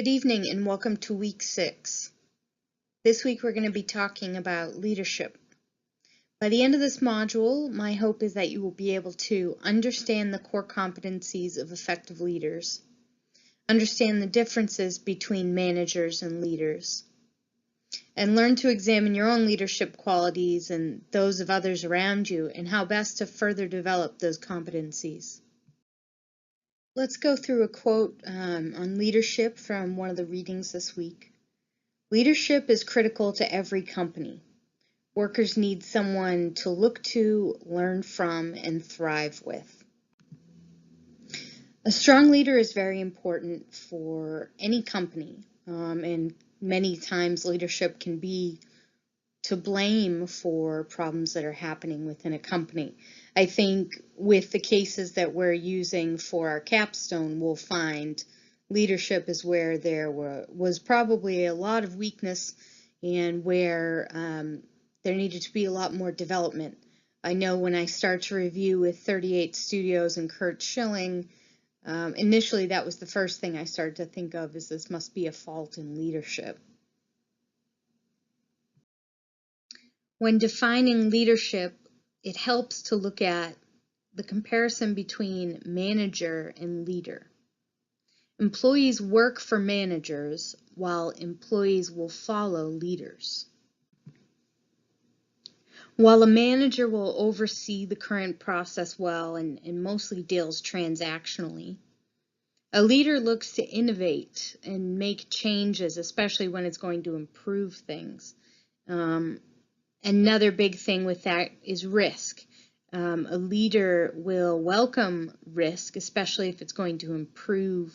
Good evening and welcome to week 6. This week we're going to be talking about leadership. By the end of this module, my hope is that you will be able to understand the core competencies of effective leaders, understand the differences between managers and leaders, and learn to examine your own leadership qualities and those of others around you and how best to further develop those competencies. Let's go through a quote on leadership from one of the readings this week. Leadership is critical to every company. Workers need someone to look to, learn from, and thrive with. A strong leader is very important for any company, and many times leadership can be to blame for problems that are happening within a company. I think with the cases that we're using for our capstone, we'll find leadership is where there was probably a lot of weakness and where there needed to be a lot more development. I know when I start to review with 38 Studios and Curt Schilling, initially that was the first thing I started to think of, is this must be a fault in leadership. When defining leadership, it helps to look at the comparison between manager and leader. Employees work for managers, while employees will follow leaders. While a manager will oversee the current process well and mostly deals transactionally, a leader looks to innovate and make changes, especially when it's going to improve things. Another big thing with that is risk. A leader will welcome risk, especially if it's going to improve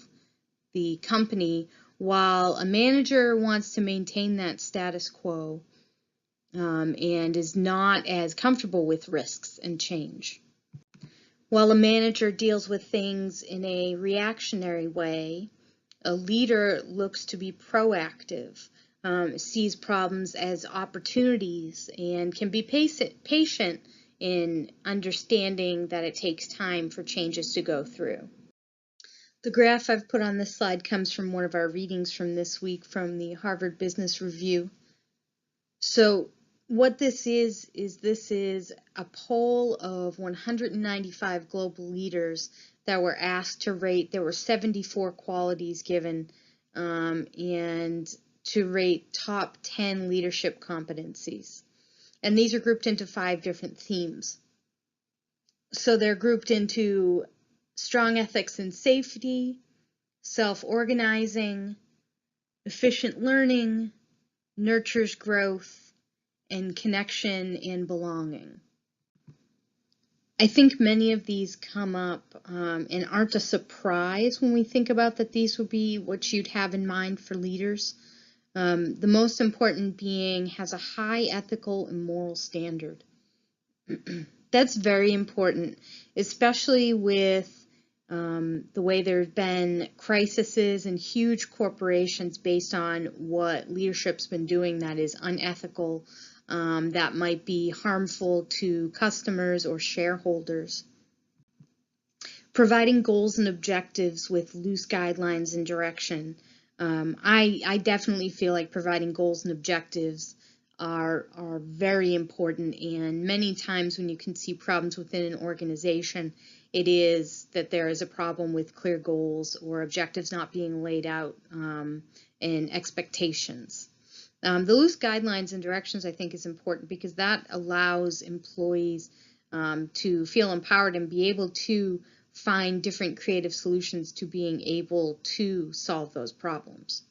the company, while a manager wants to maintain that status quo and is not as comfortable with risks and change. While a manager deals with things in a reactionary way, a leader looks to be proactive, sees problems as opportunities, and can be patient in understanding that it takes time for changes to go through. The graph I've put on this slide comes from one of our readings from this week from the Harvard Business Review. So what this is a poll of 195 global leaders that were asked to rate. There were 74 qualities given, and to rate top 10 leadership competencies. And these are grouped into 5 different themes. So they're grouped into strong ethics and safety, self-organizing, efficient learning, nurtures growth, and connection and belonging. I think many of these come up and aren't a surprise when we think about that these would be what you'd have in mind for leaders. The most important being has a high ethical and moral standard. That's very important, especially with the way there's been crises and huge corporations based on what leadership's been doing that is unethical, that might be harmful to customers or shareholders. Providing goals and objectives with loose guidelines and direction. I definitely feel like providing goals and objectives are very important, and many times when you can see problems within an organization, it is that there is a problem with clear goals or objectives not being laid out and expectations. The loose guidelines and directions I think is important because that allows employees to feel empowered and be able to find different creative solutions to being able to solve those problems.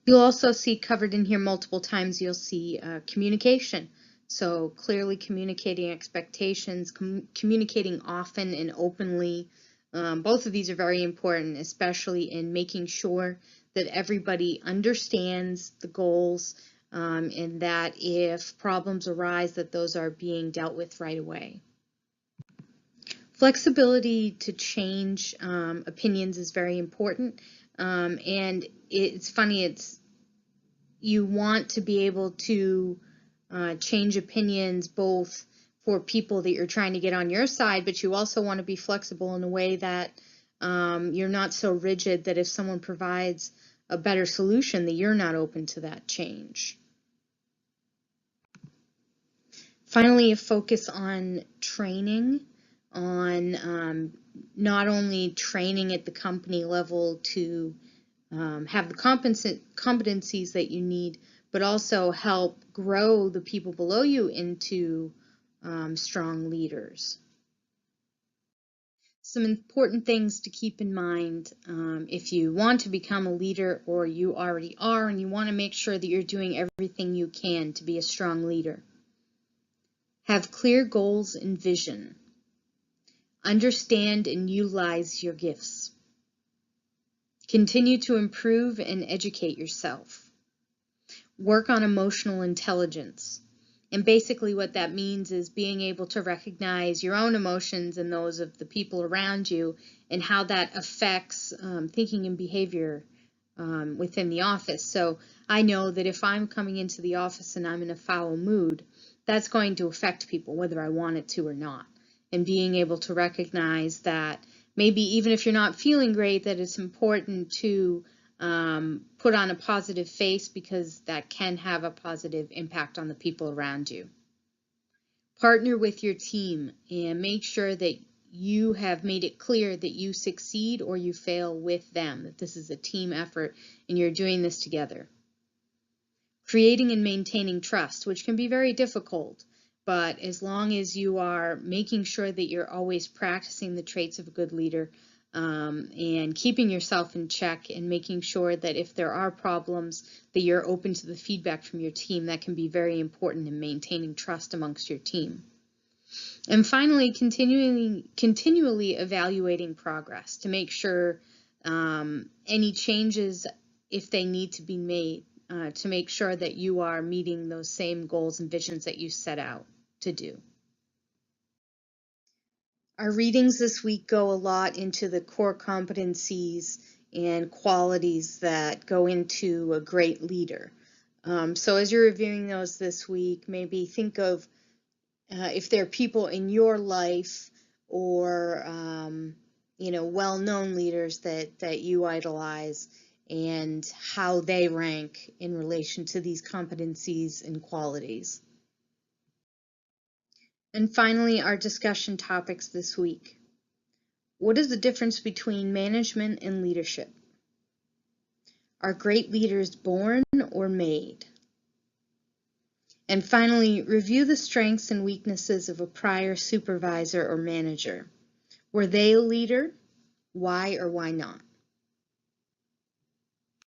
You'll also see covered in here multiple times, you'll see communication. So clearly communicating expectations, communicating often and openly. Both of these are very important, especially in making sure that everybody understands the goals and that if problems arise, that those are being dealt with right away. Flexibility to change opinions is very important, and it's funny, you want to be able to change opinions both for people that you're trying to get on your side, but you also want to be flexible in a way that you're not so rigid that if someone provides a better solution that you're not open to that change. Finally, a focus on training, on not only training at the company level to have the competencies that you need, but also help grow the people below you into strong leaders. Some important things to keep in mind if you want to become a leader, or you already are, and you want to make sure that you're doing everything you can to be a strong leader. Have clear goals and vision. Understand and utilize your gifts. Continue to improve and educate yourself. Work on emotional intelligence. And basically what that means is being able to recognize your own emotions and those of the people around you, and how that affects thinking and behavior within the office. So I know that if I'm coming into the office and I'm in a foul mood, that's going to affect people whether I want it to or not. And being able to recognize that maybe even if you're not feeling great, that it's important to put on a positive face, because that can have a positive impact on the people around you. Partner with your team and make sure that you have made it clear that you succeed or you fail with them, that this is a team effort and you're doing this together. Creating and maintaining trust, which can be very difficult, but as long as you are making sure that you're always practicing the traits of a good leader, and keeping yourself in check and making sure that if there are problems that you're open to the feedback from your team, that can be very important in maintaining trust amongst your team. And finally, continually evaluating progress to make sure any changes, if they need to be made, to make sure that you are meeting those same goals and visions that you set out to do. Our readings this week go a lot into the core competencies and qualities that go into a great leader. So as you're reviewing those this week, maybe think of if there are people in your life or well-known leaders that you idolize, and how they rank in relation to these competencies and qualities. And finally, our discussion topics this week. What is the difference between management and leadership? Are great leaders born or made? And finally, review the strengths and weaknesses of a prior supervisor or manager. Were they a leader? Why or why not?